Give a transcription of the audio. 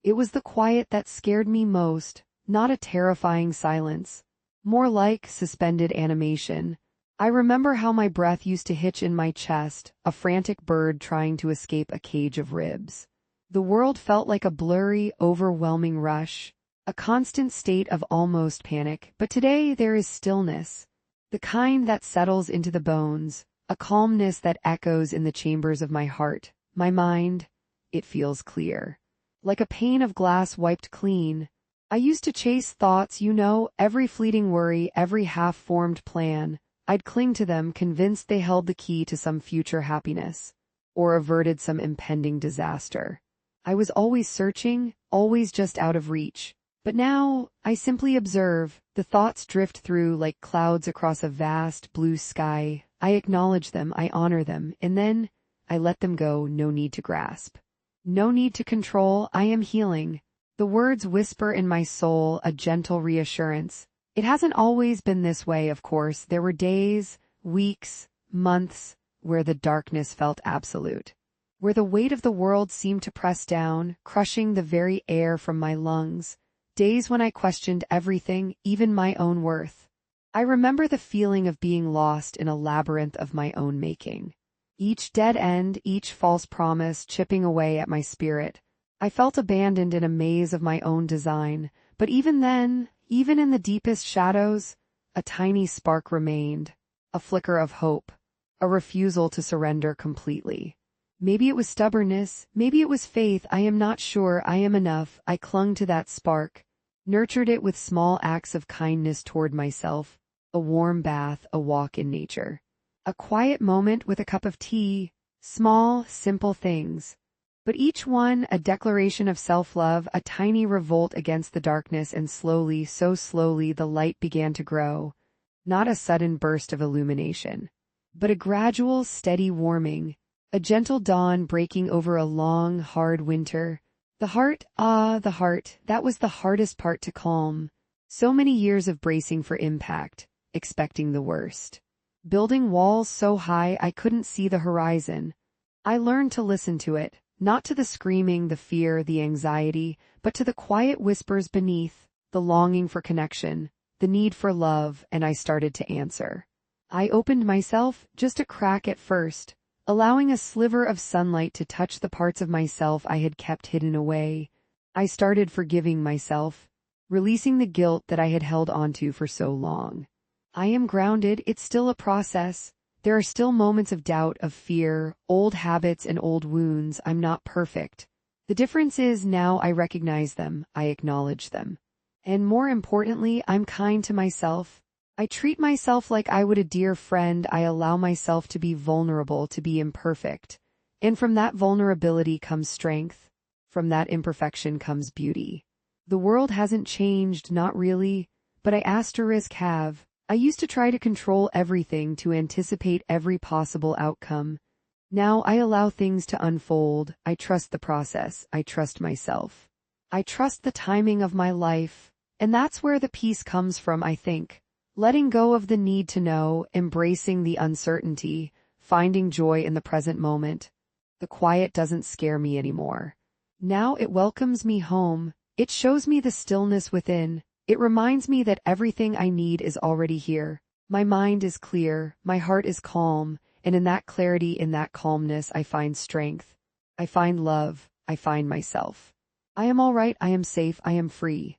It was the quiet that scared me most, not a terrifying silence, more like suspended animation. I remember how my breath used to hitch in my chest, a frantic bird trying to escape a cage of ribs. The world felt like a blurry, overwhelming rush, a constant state of almost panic, but today there is stillness, the kind that settles into the bones, a calmness that echoes in the chambers of my heart, my mind. It feels clear, like a pane of glass wiped clean. I used to chase thoughts, every fleeting worry, every half-formed plan. I'd cling to them, convinced they held the key to some future happiness, or averted some impending disaster. I was always searching, always just out of reach. But now, I simply observe. The thoughts drift through like clouds across a vast blue sky. I acknowledge them, I honor them, and then I let them go. No need to grasp. No need to control. I am healing. The words whisper in my soul, a gentle reassurance. It hasn't always been this way, of course. There were days, weeks, months, where the darkness felt absolute, where the weight of the world seemed to press down, crushing the very air from my lungs. Days when I questioned everything, even my own worth. I remember the feeling of being lost in a labyrinth of my own making. Each dead end, each false promise chipping away at my spirit. I felt abandoned in a maze of my own design, but even then, even in the deepest shadows, a tiny spark remained, a flicker of hope, a refusal to surrender completely. Maybe it was stubbornness, maybe it was faith, I am not sure. I am enough. I clung to that spark, nurtured it with small acts of kindness toward myself, a warm bath, a walk in nature, a quiet moment with a cup of tea, small, simple things. But each one a declaration of self-love, a tiny revolt against the darkness, and slowly, so slowly, the light began to grow. Not a sudden burst of illumination, but a gradual, steady warming, a gentle dawn breaking over a long, hard winter. The heart, the heart, that was the hardest part to calm. So many years of bracing for impact, expecting the worst. Building walls so high I couldn't see the horizon. I learned to listen to it, not to the screaming, the fear, the anxiety, but to the quiet whispers beneath, the longing for connection, the need for love, and I started to answer. I opened myself, just a crack at first, allowing a sliver of sunlight to touch the parts of myself I had kept hidden away. I started forgiving myself, releasing the guilt that I had held onto for so long. I am grounded. It's still a process. There are still moments of doubt, of fear, old habits and old wounds. I'm not perfect. The difference is now I recognize them, I acknowledge them. And more importantly, I'm kind to myself. I treat myself like I would a dear friend. I allow myself to be vulnerable, to be imperfect. And from that vulnerability comes strength. From that imperfection comes beauty. The world hasn't changed, not really, but I have. I used to try to control everything, to anticipate every possible outcome. Now I allow things to unfold. I trust the process. I trust myself. I trust the timing of my life. And that's where the peace comes from, I think. Letting go of the need to know, embracing the uncertainty, finding joy in the present moment. The quiet doesn't scare me anymore. Now it welcomes me home. It shows me the stillness within. It reminds me that everything I need is already here. My mind is clear, my heart is calm, and in that clarity, in that calmness, I find strength. I find love. I find myself. I am all right. I am safe. I am free.